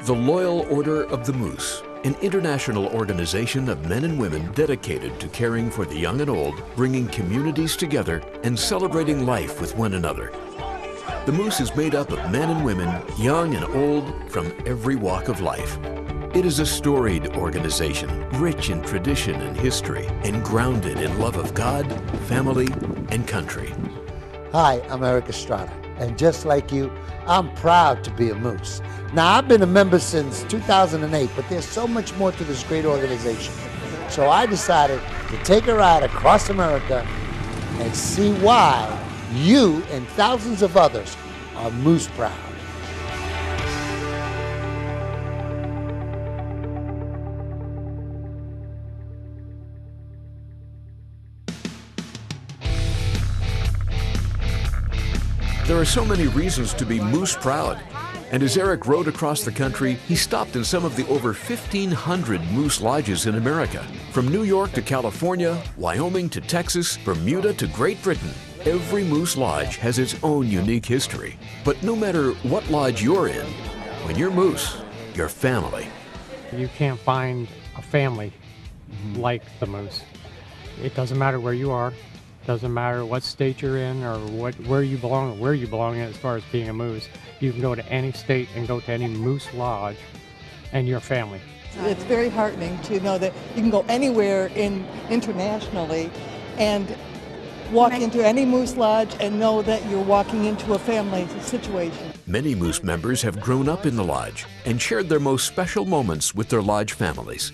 The Loyal Order of the Moose, an international organization of men and women dedicated to caring for the young and old, bringing communities together, and celebrating life with one another. The Moose is made up of men and women, young and old, from every walk of life. It is a storied organization, rich in tradition and history, and grounded in love of God, family, and country. Hi, I'm Eric Estrada, and just like you, I'm proud to be a Moose. Now, I've been a member since 2008, but there's so much more to this great organization. So I decided to take a ride across America and see why you and thousands of others are Moose proud. There are so many reasons to be Moose proud. And as Eric rode across the country, he stopped in some of the over 1,500 Moose lodges in America. From New York to California, Wyoming to Texas, Bermuda to Great Britain, every Moose lodge has its own unique history. But no matter what lodge you're in, when you're Moose, you're family. You can't find a family like the Moose. It doesn't matter where you are. Doesn't matter what state you're in or where you belong as far as being a Moose. You can go to any state and go to any Moose lodge and you're family. It's very heartening to know that you can go anywhere internationally and walk into any Moose lodge and know that you're walking into a family situation. Many Moose members have grown up in the lodge and shared their most special moments with their lodge families.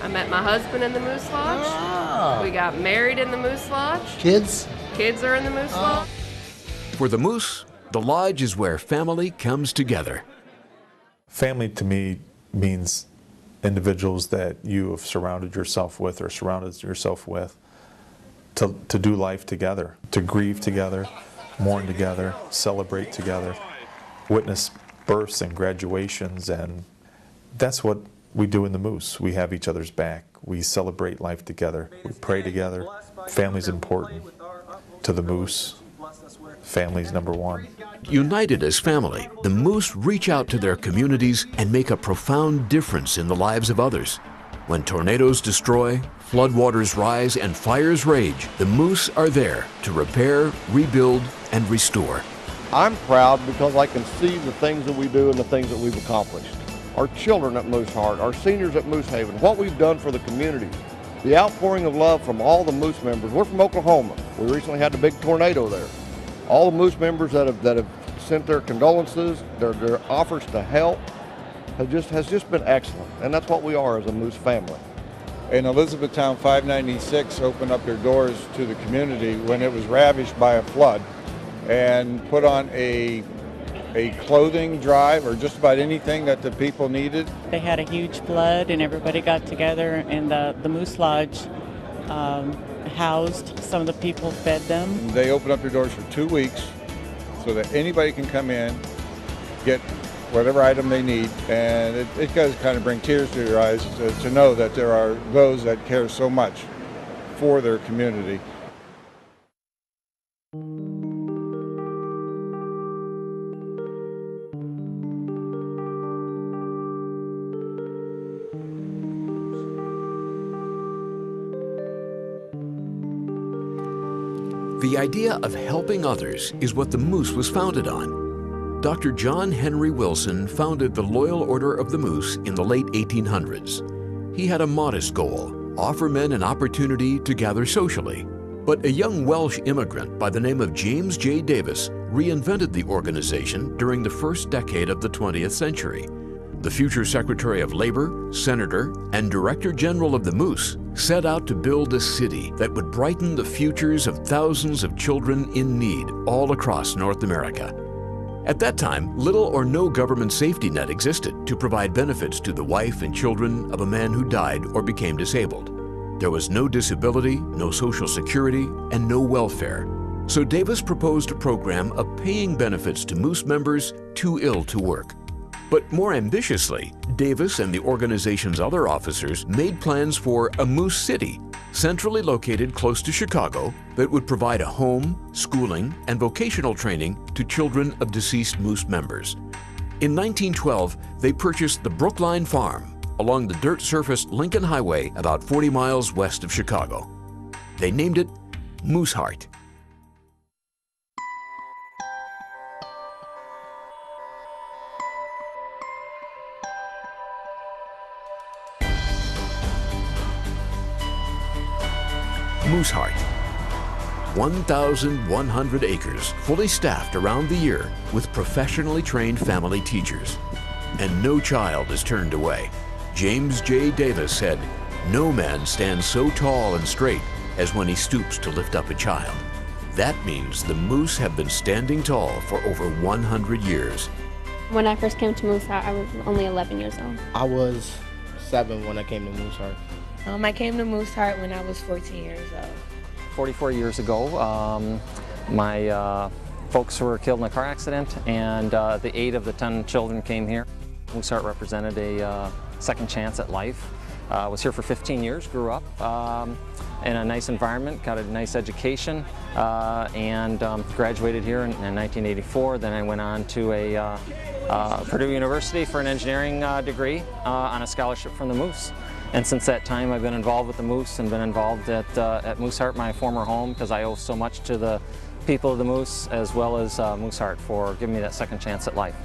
I met my husband in the Moose Lodge. Oh. We got married in the Moose Lodge. Kids? Kids are in the Moose Lodge. For the Moose, the lodge is where family comes together. Family to me means individuals that you have surrounded yourself with or surrounded yourself with to do life together, to grieve together, mourn together, celebrate together, witness births and graduations, and that's what we do in the Moose. We have each other's back. We celebrate life together. We pray together. Family's important to the Moose. Family's number one. United as family, the Moose reach out to their communities and make a profound difference in the lives of others. When tornadoes destroy, floodwaters rise, and fires rage, the Moose are there to repair, rebuild, and restore. I'm proud because I can see the things that we do and the things that we've accomplished. Our children at Mooseheart, our seniors at Moosehaven, what we've done for the community, the outpouring of love from all the Moose members. We're from Oklahoma. We recently had the big tornado there. All the Moose members that have sent their condolences, their offers to help, has just been excellent. And that's what we are as a Moose family. In Elizabethtown, 596 opened up their doors to the community when it was ravaged by a flood and put on a clothing drive or just about anything that the people needed. They had a huge flood and everybody got together, and the Moose Lodge housed some of the people, fed them. They opened up their doors for 2 weeks so that anybody can come in, get whatever item they need, and it does kind of bring tears to your eyes to know that there are those that care so much for their community. The idea of helping others is what the Moose was founded on. Dr. John Henry Wilson founded the Loyal Order of the Moose in the late 1800s. He had a modest goal: offer men an opportunity to gather socially. But a young Welsh immigrant by the name of James J. Davis reinvented the organization during the first decade of the 20th century. The future Secretary of Labor, Senator, and Director General of the Moose set out to build a city that would brighten the futures of thousands of children in need all across North America. At that time, little or no government safety net existed to provide benefits to the wife and children of a man who died or became disabled. There was no disability, no social security, and no welfare. So Davis proposed a program of paying benefits to Moose members too ill to work. But more ambitiously, Davis and the organization's other officers made plans for a Moose City, centrally located close to Chicago, that would provide a home, schooling, and vocational training to children of deceased Moose members. In 1912, they purchased the Brookline Farm along the dirt-surfaced Lincoln Highway about 40 miles west of Chicago. They named it Mooseheart. Mooseheart. 1,100 acres, fully staffed around the year with professionally trained family teachers. And no child is turned away. James J. Davis said, "No man stands so tall and straight as when he stoops to lift up a child." That means the Moose have been standing tall for over 100 years. When I first came to Mooseheart, I was only 11 years old. I was 7 when I came to Mooseheart. I came to Mooseheart when I was 14 years old. 44 years ago, my folks were killed in a car accident, and the 8 of the 10 children came here. Mooseheart represented a second chance at life. Was here for 15 years, grew up in a nice environment, got a nice education, and graduated here in 1984. Then I went on to Purdue University for an engineering degree on a scholarship from the Moose. And since that time, I've been involved with the Moose and been involved at Mooseheart, my former home, because I owe so much to the people of the Moose as well as Mooseheart for giving me that second chance at life.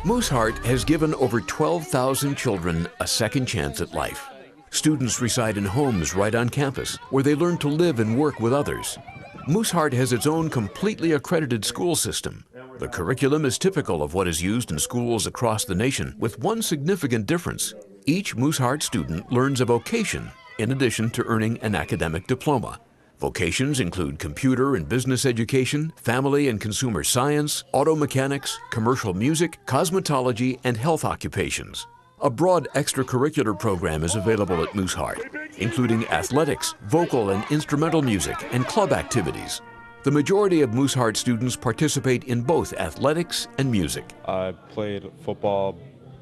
Mooseheart has given over 12,000 children a second chance at life. Students reside in homes right on campus, where they learn to live and work with others. Mooseheart has its own completely accredited school system. The curriculum is typical of what is used in schools across the nation, with one significant difference. Each Mooseheart student learns a vocation in addition to earning an academic diploma. Vocations include computer and business education, family and consumer science, auto mechanics, commercial music, cosmetology, and health occupations. A broad extracurricular program is available at Mooseheart, including athletics, vocal and instrumental music, and club activities. The majority of Mooseheart students participate in both athletics and music. I played football,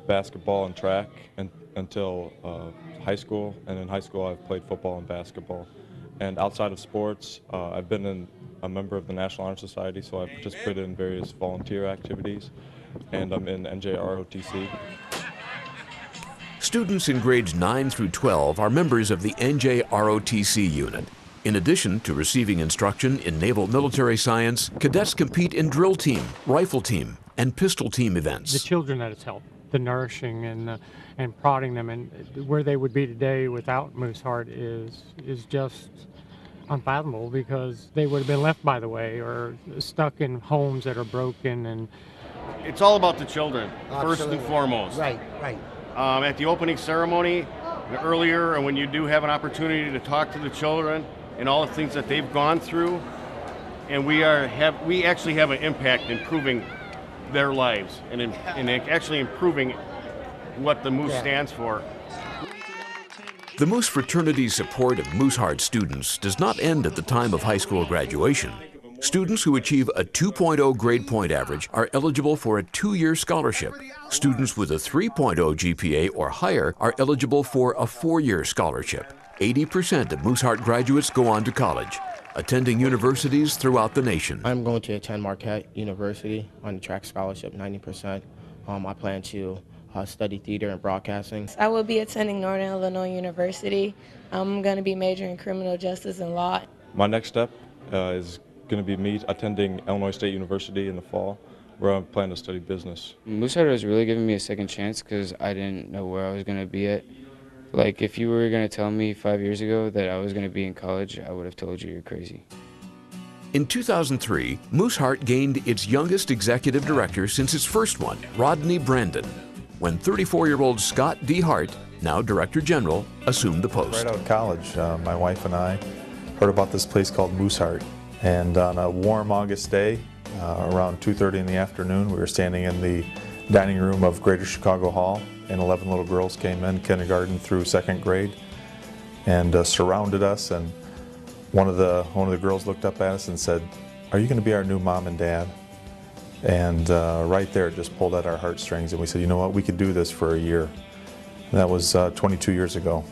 basketball, and track until high school, and in high school I've played football and basketball. And outside of sports, I've been a member of the National Honor Society, so I've participated in various volunteer activities, and I'm in NJROTC. Students in grades 9 through 12 are members of the NJROTC unit. In addition to receiving instruction in naval military science, cadets compete in drill team, rifle team, and pistol team events. The children that it's helped, the nourishing and prodding them, and where they would be today without Mooseheart is just unfathomable, because they would have been left by the way or stuck in homes that are broken. And it's all about the children. Absolutely. First and foremost. Right. At the opening ceremony, earlier, and when you do have an opportunity to talk to the children and all the things that they've gone through, and we actually have an impact in improving their lives and actually improving what the Moose stands for. The Moose fraternity's support of Mooseheart students does not end at the time of high school graduation. Students who achieve a 2.0 grade point average are eligible for a 2-year scholarship. Students with a 3.0 GPA or higher are eligible for a 4-year scholarship. 80% of Mooseheart graduates go on to college, attending universities throughout the nation. I'm going to attend Marquette University on the track scholarship, 90%. I plan to study theater and broadcasting. I will be attending Northern Illinois University. I'm going to be majoring in criminal justice and law. My next step is going to be me attending Illinois State University in the fall, where I plan to study business. Mooseheart has really given me a second chance because I didn't know where I was going to be at. Like, if you were going to tell me 5 years ago that I was going to be in college, I would have told you you're crazy. In 2003, Mooseheart gained its youngest executive director since its first one, Rodney Brandon, when 34-year-old Scott D. Hart, now Director General, assumed the post. Right out of college, my wife and I heard about this place called Mooseheart. And on a warm August day, around 2:30 in the afternoon, we were standing in the dining room of Greater Chicago Hall, and 11 little girls came in, kindergarten through 2nd grade, and surrounded us. And one of the girls looked up at us and said, "Are you going to be our new mom and dad?" And right there, it just pulled at our heartstrings, and we said, "You know what? We could do this for a year." And that was 22 years ago.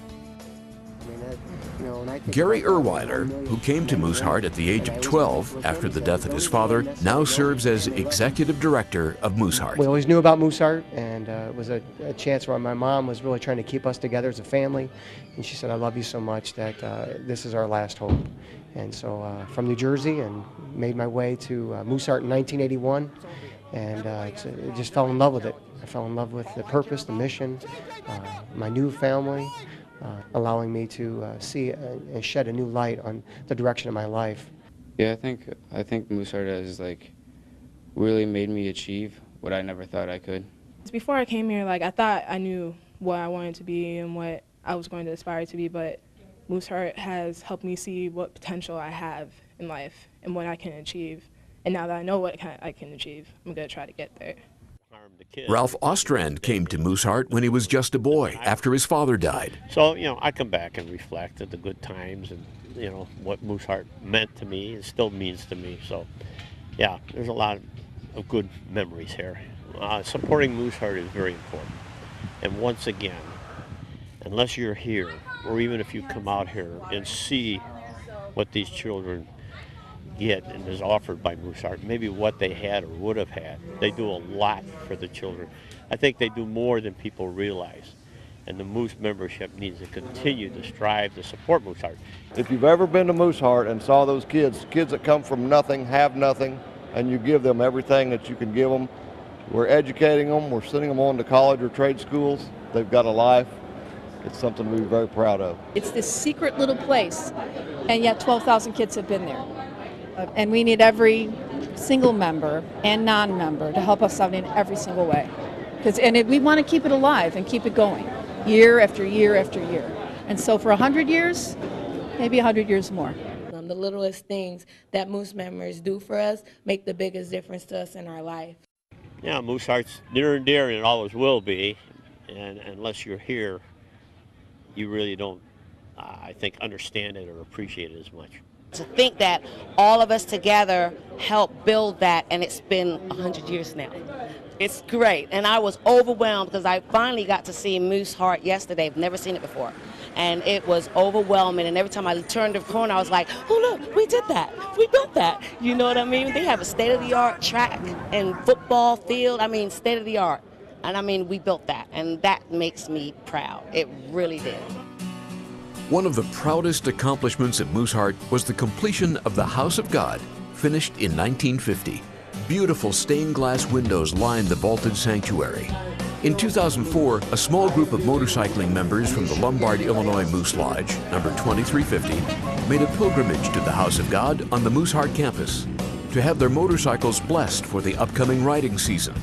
Gary Erweiler, who came to Mooseheart at the age of 12 after the death of his father, now serves as executive director of Mooseheart. We always knew about Mooseheart, and it was a chance where my mom was really trying to keep us together as a family, and she said, "I love you so much that this is our last hope." And so from New Jersey, and made my way to Mooseheart in 1981, and I just fell in love with it. I fell in love with the purpose, the mission, my new family, allowing me to see and shed a new light on the direction of my life. Yeah, I think Mooseheart has like really made me achieve what I never thought I could. Before I came here, I thought I knew what I wanted to be and what I was going to aspire to be, but Mooseheart has helped me see what potential I have in life and what I can achieve. And now that I know what I can achieve, I'm going to try to get there. Ralph Ostrand came to Mooseheart when he was just a boy after his father died. So, I come back and reflect at the good times and, what Mooseheart meant to me and still means to me. So, yeah, there's a lot of good memories here. Supporting Mooseheart is very important. And once again, unless you're here, or even if you come out here and see what these children get and is offered by Mooseheart, maybe what they had or would have had. They do a lot for the children. I think they do more than people realize. And the Moose membership needs to continue to strive to support Mooseheart. If you've ever been to Mooseheart and saw those kids that come from nothing, have nothing, and you give them everything that you can give them, we're educating them, we're sending them on to college or trade schools, they've got a life. It's something we're very proud of. It's this secret little place, and yet 12,000 kids have been there. And we need every single member and non-member to help us out in every single way. We want to keep it alive and keep it going, year after year after year. And so for 100 years, maybe 100 years more. The littlest things that Moose members do for us make the biggest difference to us in our life. Yeah, Mooseheart's near and dear, and it always will be. And unless you're here, you really don't, I think, understand it or appreciate it as much. To think that all of us together helped build that, and it's been 100 years now. It's great, and I was overwhelmed because I finally got to see Mooseheart yesterday. I've never seen it before, and it was overwhelming, and every time I turned the corner, I was like, oh look, we did that, we built that, you know what I mean? They have a state-of-the-art track and football field, state-of-the-art, and we built that, and that makes me proud. It really did. One of the proudest accomplishments at Mooseheart was the completion of the House of God, finished in 1950. Beautiful stained glass windows lined the vaulted sanctuary. In 2004, a small group of motorcycling members from the Lombard, Illinois Moose Lodge, number 2350, made a pilgrimage to the House of God on the Mooseheart campus to have their motorcycles blessed for the upcoming riding season.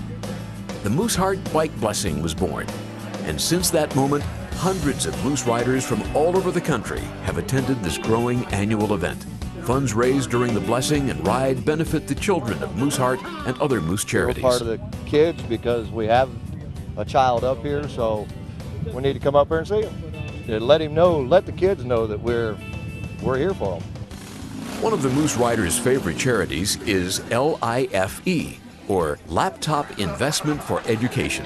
The Mooseheart Bike Blessing was born, and since that moment, hundreds of moose riders from all over the country have attended this growing annual event. Funds raised during the blessing and ride benefit the children of Mooseheart and other moose charities. We're part of the kids because we have a child up here, so we need to come up here and see him. Let the kids know that we're here for them. One of the moose riders' favorite charities is LIFE, or Laptop Investment for Education.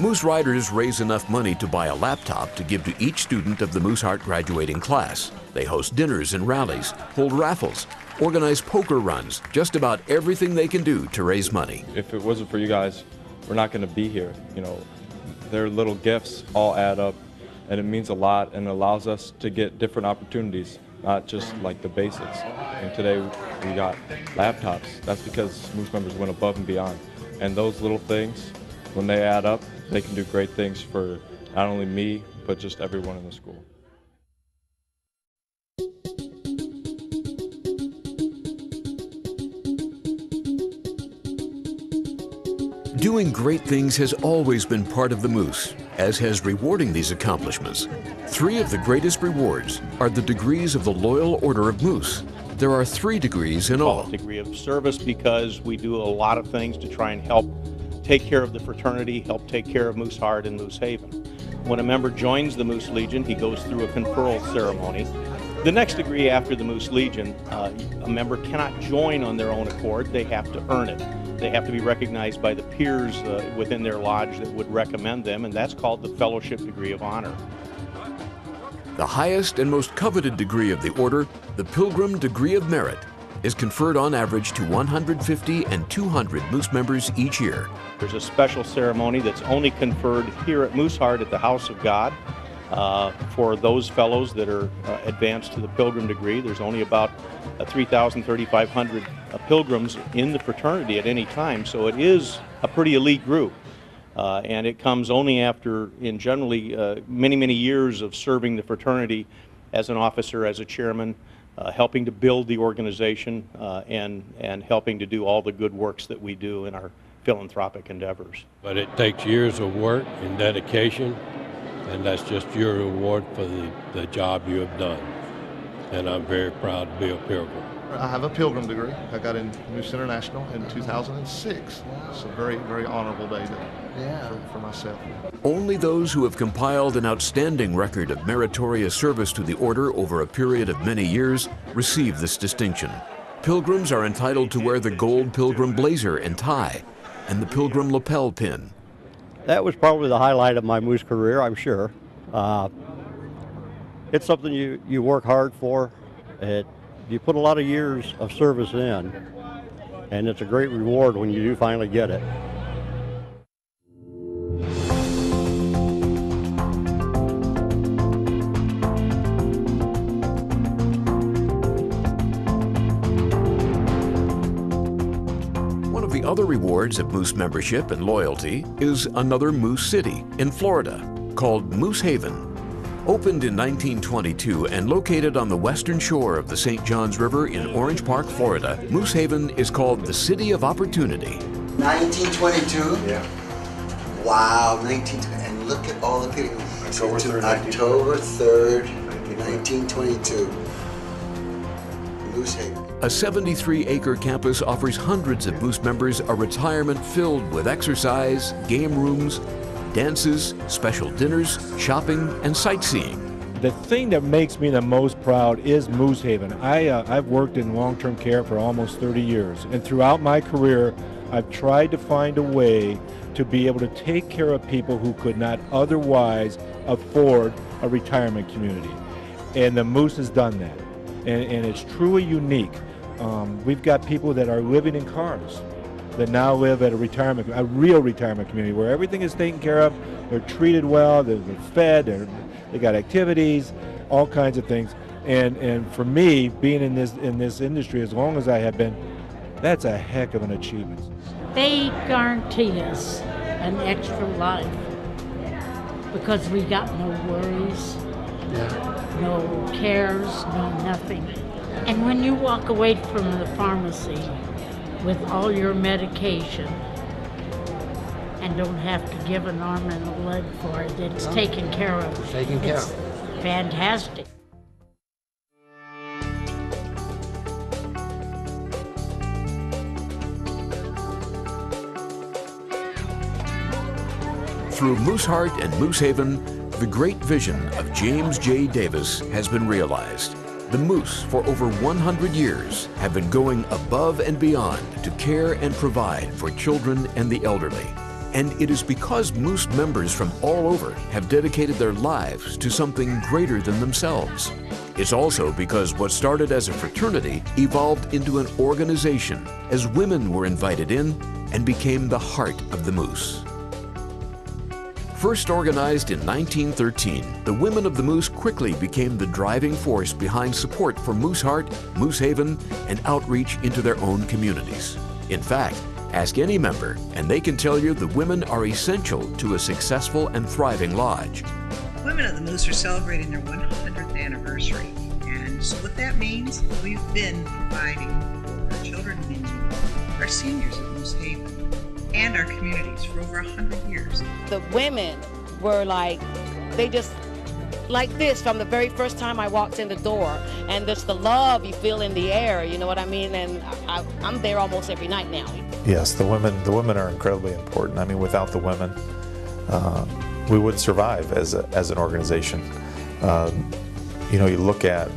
Moose riders raise enough money to buy a laptop to give to each student of the Mooseheart graduating class. They host dinners and rallies, hold raffles, organize poker runs, just about everything they can do to raise money. If it wasn't for you guys, we're not going to be here. Their little gifts all add up, and it means a lot and allows us to get different opportunities, not just like the basics. And today we got laptops. That's because Moose members went above and beyond. And those little things, when they add up, they can do great things for not only me, but just everyone in the school. Doing great things has always been part of the Moose, as has rewarding these accomplishments. 3 of the greatest rewards are the degrees of the Loyal Order of Moose. There are 3 degrees in all. Degree of service because we do a lot of things to try and help take care of the fraternity, help take care of Mooseheart and Moosehaven. When a member joins the Moose Legion, he goes through a conferral ceremony. The next degree after the Moose Legion, a member cannot join on their own accord. They have to earn it. They have to be recognized by the peers within their lodge that would recommend them, and that's called the Fellowship Degree of Honor. The highest and most coveted degree of the order, the Pilgrim Degree of Merit, is conferred on average to 150 and 200 Moose members each year. There's a special ceremony that's only conferred here at Mooseheart at the House of God for those fellows that are advanced to the Pilgrim degree. There's only about 3,500 pilgrims in the fraternity at any time, so it is a pretty elite group. And it comes only after, in generally, many years of serving the fraternity as an officer, as a chairman, helping to build the organization and helping to do all the good works that we do in our philanthropic endeavors. But it takes years of work and dedication, and that's just your reward for the job you have done. And I'm very proud to be a pilgrim. I have a Pilgrim degree. I got in Moose International in 2006. It's a very, very honorable day for myself. Only those who have compiled an outstanding record of meritorious service to the order over a period of many years receive this distinction. Pilgrims are entitled to wear the gold Pilgrim blazer and tie and the Pilgrim lapel pin. That was probably the highlight of my Moose career, I'm sure. It's something you work hard for. You put a lot of years of service in, and it's a great reward when you do finally get it. One of the other rewards of Moose membership and loyalty is another Moose city in Florida called Moosehaven. Opened in 1922 and located on the western shore of the St. Johns River in Orange Park, Florida, Moosehaven is called the City of Opportunity. 1922? Yeah. Wow, 1922. And look at all the people. October 3rd, October 3rd, 1922. Moosehaven. A 73-acre campus offers hundreds of Moose members a retirement filled with exercise, game rooms, dances, special dinners, shopping, and sightseeing. The thing that makes me the most proud is Moosehaven. I've worked in long-term care for almost 30 years, and throughout my career, I've tried to find a way to be able to take care of people who could not otherwise afford a retirement community. And the Moose has done that, and it's truly unique. We've got people that are living in cars that now live at a real retirement community where everything is taken care of, they're treated well, they're fed, they got activities, all kinds of things. And for me, being in this industry as long as I have been, that's a heck of an achievement. They guarantee us an extra life because we got no worries, no cares, no nothing. And when you walk away from the pharmacy with all your medication and don't have to give an arm and a leg for it, it's taken care of. Taken care of. Fantastic. Through Mooseheart and Moosehaven, the great vision of James J. Davis has been realized. The Moose, for over 100 years, have been going above and beyond to care and provide for children and the elderly. And it is because Moose members from all over have dedicated their lives to something greater than themselves. It's also because what started as a fraternity evolved into an organization as women were invited in and became the heart of the Moose. First organized in 1913, the women of the Moose quickly became the driving force behind support for Mooseheart, Moosehaven, and outreach into their own communities. In fact, ask any member, and they can tell you the women are essential to a successful and thriving lodge. Women of the Moose are celebrating their 100th anniversary, and so what that means, we've been providing for our children and youth, our seniors at Moosehaven, and our communities for over 100 years. The women were like, they just like this from the very first time I walked in the door, and just the love you feel in the air, you know what I mean? And I'm there almost every night now. Yes, the women are incredibly important. I mean, without the women, we wouldn't survive as an organization. You know, you look at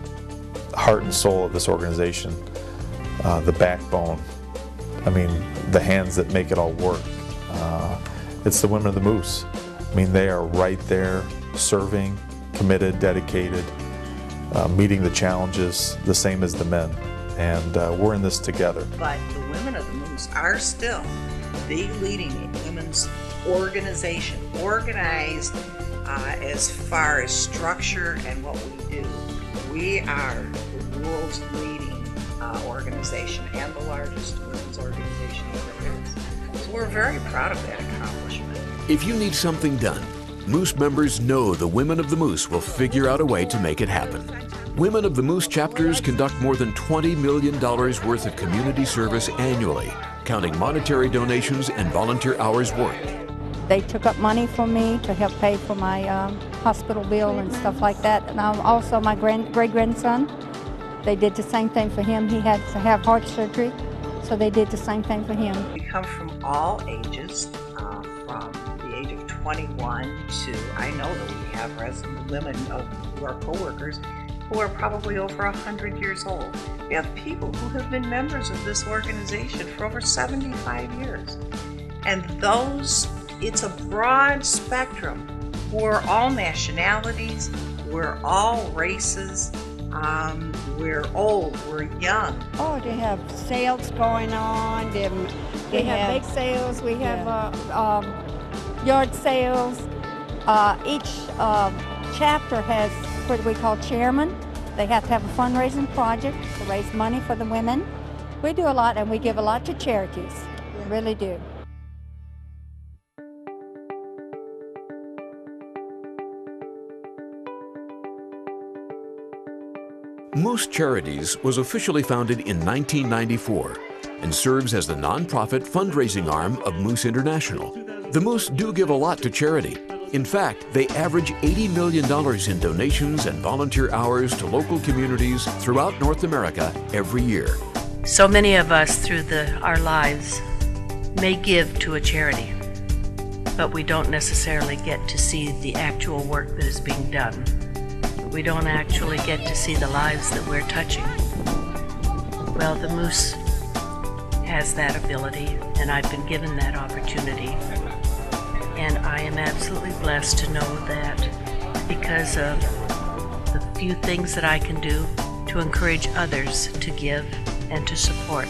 the heart and soul of this organization, the backbone. I mean, the hands that make it all work. It's the women of the Moose. I mean, they are right there serving, committed, dedicated, meeting the challenges the same as the men. And we're in this together. But the women of the Moose are still the leading women's organization, organized as far as structure and what we do. We are the world's leading organization and the largest women's organization there is. So we're very proud of that accomplishment. If you need something done, Moose members know the Women of the Moose will figure out a way to make it happen. Women of the Moose chapters conduct more than $20 million worth of community service annually, counting monetary donations and volunteer hours worked. They took up money for me to help pay for my hospital bill and stuff like that. And also my great-grandson, they did the same thing for him. He had to have heart surgery, so they did the same thing for him. We come from all ages, from the age of 21 to, I know that we have women who are co-workers who are probably over 100 years old. We have people who have been members of this organization for over 75 years. And it's a broad spectrum. We're all nationalities, we're all races, we're old, we're young. Oh, they have sales going on. They have bake sales. We have yard sales. Each chapter has what we call chairman. They have to have a fundraising project to raise money for the women. We do a lot, and we give a lot to charities. We really do. Moose Charities was officially founded in 1994 and serves as the nonprofit fundraising arm of Moose International. The Moose do give a lot to charity. In fact, they average $80 million in donations and volunteer hours to local communities throughout North America every year. So many of us through our lives may give to a charity, but we don't necessarily get to see the actual work that is being done. We don't actually get to see the lives that we're touching. Well, the Moose has that ability, and I've been given that opportunity. And I am absolutely blessed to know that because of the few things that I can do to encourage others to give and to support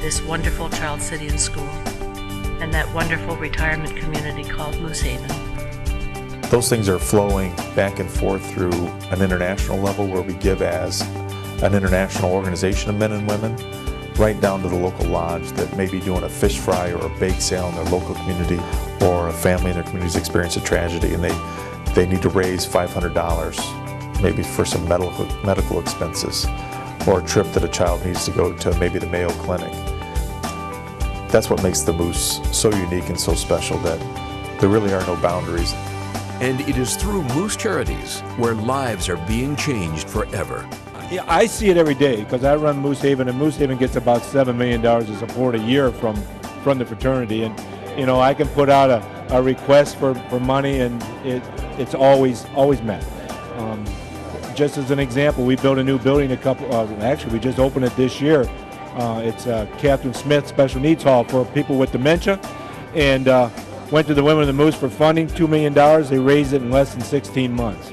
this wonderful Child City and School and that wonderful retirement community called Moosehaven. Those things are flowing back and forth through an international level where we give as an international organization of men and women, right down to the local lodge that may be doing a fish fry or a bake sale in their local community, or a family in their community's experienced a tragedy and they need to raise $500 maybe for some medical expenses, or a trip that a child needs to go to maybe the Mayo Clinic. That's what makes the Moose so unique and so special, that there really are no boundaries. And it is through Moose Charities where lives are being changed forever. Yeah, I see it every day because I run Moosehaven, and Moosehaven gets about $7 million of support a year from the fraternity. And you know, I can put out a request for money, and it's always met. Just as an example, we built a new building actually we just opened it this year. It's Catherine Smith Special Needs Hall for people with dementia, and went to the Women of the Moose for funding, $2 million. They raised it in less than 16 months.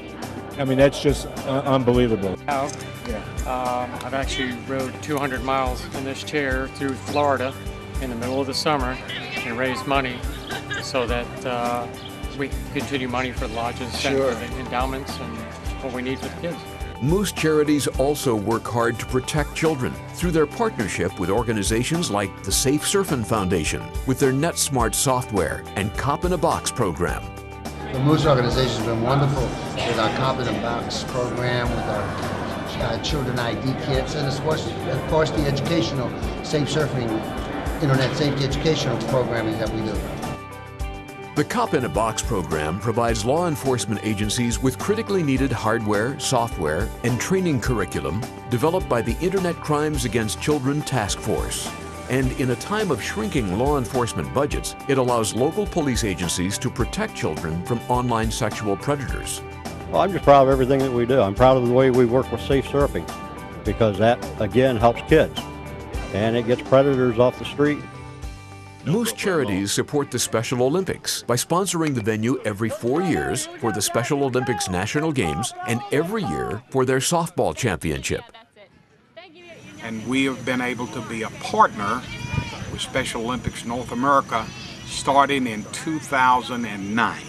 I mean, that's just unbelievable. I've actually rode 200 miles in this chair through Florida in the middle of the summer and raised money so that we can continue money for the lodges, for the endowments, and what we need for the kids. Moose Charities also work hard to protect children through their partnership with organizations like the Safe Surfing Foundation with their NetSmart software and Cop in a Box program. The Moose organization has been wonderful with our Cop in a Box program, with our children ID kits, and of course the educational Safe Surfing, Internet Safety Educational programming that we do. The Cop in a Box program provides law enforcement agencies with critically needed hardware, software, and training curriculum developed by the Internet Crimes Against Children Task Force. And in a time of shrinking law enforcement budgets, it allows local police agencies to protect children from online sexual predators. Well, I'm just proud of everything that we do. I'm proud of the way we work with Safe Surfing, because that, again, helps kids, and it gets predators off the street. Moose Charities support the Special Olympics by sponsoring the venue every 4 years for the Special Olympics National Games and every year for their softball championship. And we have been able to be a partner with Special Olympics North America starting in 2009.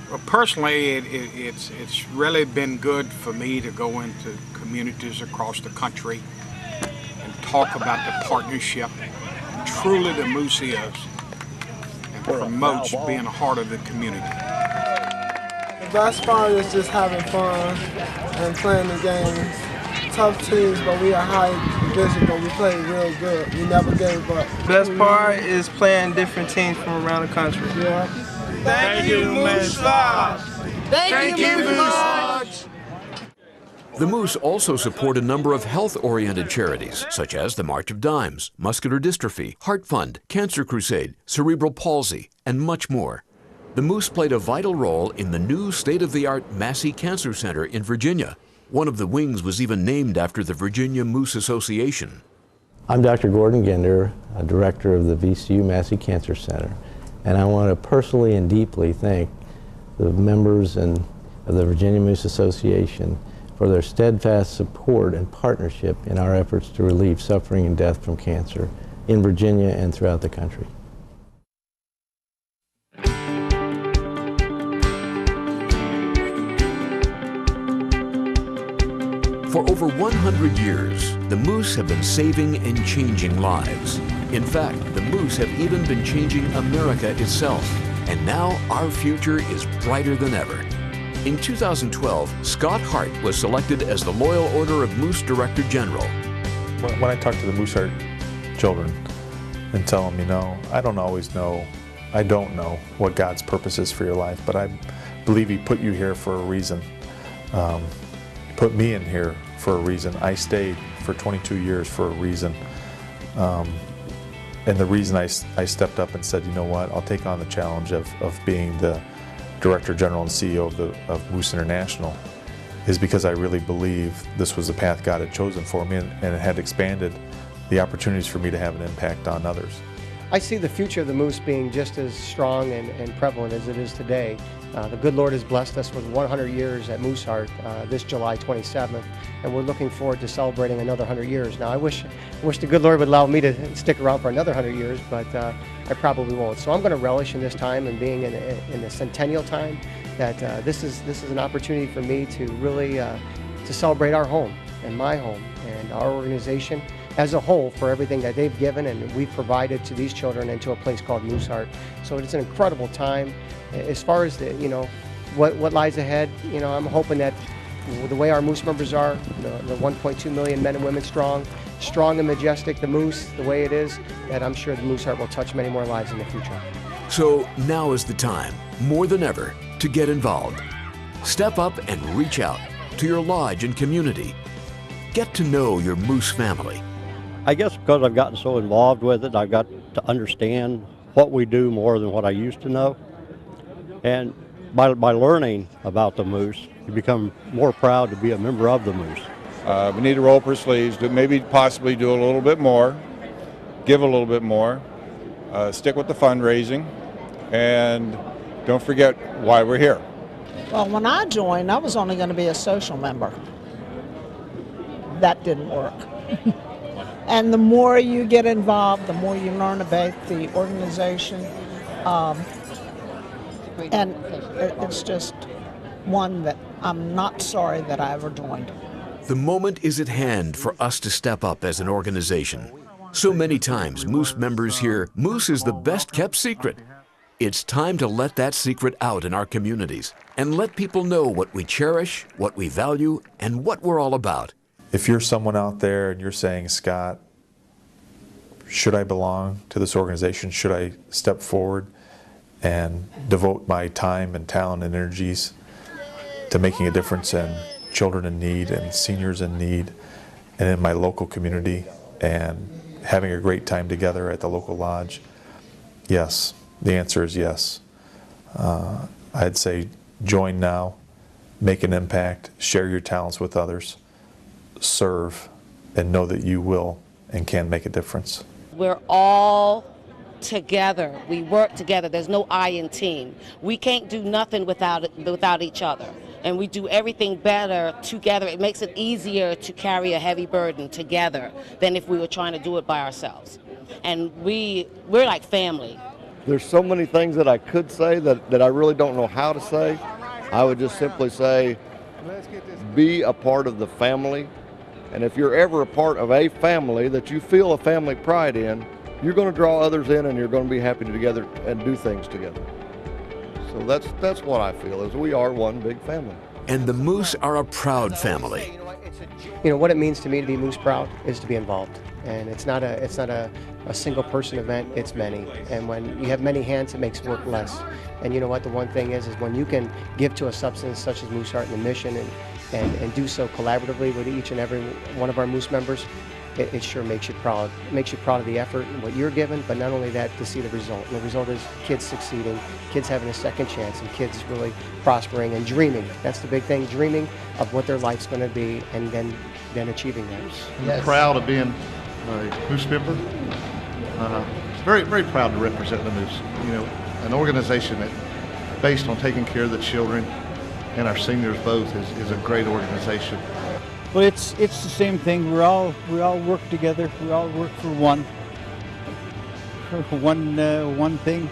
Well, personally, it's really been good for me to go into communities across the country and talk about the partnership. Truly the Moose is, and promotes being a heart of the community. The best part is just having fun and playing the games. Tough teams, but we are high division, but we play real good. We never gave up. Best part is playing different teams from around the country. Yeah. Thank you, Moose Lodge. Thank you, Moose Lodge. The Moose also support a number of health-oriented charities, such as the March of Dimes, Muscular Dystrophy, Heart Fund, Cancer Crusade, Cerebral Palsy, and much more. The Moose played a vital role in the new state-of-the-art Massey Cancer Center in Virginia. One of the wings was even named after the Virginia Moose Association. I'm Dr. Gordon Gender, director of the VCU Massey Cancer Center, and I want to personally and deeply thank the members of the Virginia Moose Association for their steadfast support and partnership in our efforts to relieve suffering and death from cancer in Virginia and throughout the country. For over 100 years, the Moose have been saving and changing lives. In fact, the Moose have even been changing America itself. And now our future is brighter than ever. In 2012, Scott Hart was selected as the Loyal Order of Moose Director General. When I talk to the Mooseheart children and tell them, you know, I don't know what God's purpose is for your life, but I believe He put you here for a reason. He put me in here for a reason. I stayed for 22 years for a reason. And the reason I stepped up and said, you know what, I'll take on the challenge of being the Director General and CEO of Moose International is because I really believe this was the path God had chosen for me, and it had expanded the opportunities for me to have an impact on others. I see the future of the Moose being just as strong and prevalent as it is today. The good Lord has blessed us with 100 years at Mooseheart this July 27th, and we're looking forward to celebrating another 100 years. Now, I wish the good Lord would allow me to stick around for another 100 years, but I probably won't. So I'm going to relish in this time and being in the centennial time. That this is an opportunity for me to really to celebrate our home and my home and our organization as a whole for everything that they've given and we've provided to these children and to a place called Mooseheart. So it's an incredible time. As far as the, what lies ahead, I'm hoping that the way our Moose members are, the 1.2 million men and women strong and majestic, the Moose, the way it is, that I'm sure the Mooseheart will touch many more lives in the future. So now is the time, more than ever, to get involved. Step up and reach out to your lodge and community. Get to know your Moose family. I guess because I've gotten so involved with it, I've got to understand what we do more than what I used to know. And by learning about the Moose, you become more proud to be a member of the Moose. We need to roll up our sleeves, maybe possibly do a little bit more, give a little bit more, stick with the fundraising, and don't forget why we're here. Well, when I joined, I was only going to be a social member. That didn't work. And the more you get involved, the more you learn about the organization. And it's just one that I'm not sorry that I ever joined. The moment is at hand for us to step up as an organization. So many times Moose members hear, Moose is the best kept secret. It's time to let that secret out in our communities and let people know what we cherish, what we value, and what we're all about. If you're someone out there and you're saying, Scott, should I belong to this organization? Should I step forward and devote my time and talent and energies to making a difference in children in need and seniors in need and in my local community and having a great time together at the local lodge? Yes, the answer is yes. I'd say join now, make an impact, share your talents with others, serve, and know that you will and can make a difference. We're all together. We work together. There's no I in team. We can't do nothing without each other. And we do everything better together. It makes it easier to carry a heavy burden together than if we were trying to do it by ourselves. And we're like family. There's so many things that I could say that I really don't know how to say. I would just simply say, be a part of the family. And if you're ever a part of a family that you feel a family pride in, you're going to draw others in and you're going to be happy together and do things together. So that's what I feel, is we are one big family. And the Moose are a proud family. You know, what it means to me to be Moose proud is to be involved. And it's not a single person event, it's many. And when you have many hands, it makes work less. And you know what, the one thing is when you can give to a substance such as Mooseheart and the mission and do so collaboratively with each and every one of our Moose members, it sure makes you proud. It makes you proud of the effort and what you're given, but not only that, to see the result. And the result is kids succeeding, kids having a second chance, and kids really prospering and dreaming. That's the big thing, dreaming of what their life's going to be and then achieving that. I'm proud of being a Moose member. Very, very proud to represent the Moose. You know, an organization that, based on taking care of the children and our seniors both, is a great organization. Well, it's the same thing. We all work together. We all work for one thing.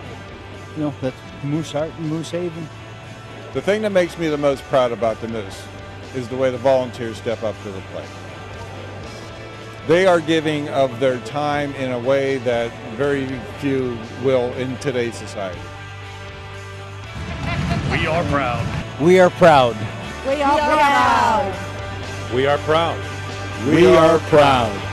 You know, that's Mooseheart and Moosehaven. The thing that makes me the most proud about the Moose is the way the volunteers step up to the plate. They are giving of their time in a way that very few will in today's society. We are proud. We are proud. We are proud. We are proud. We are proud.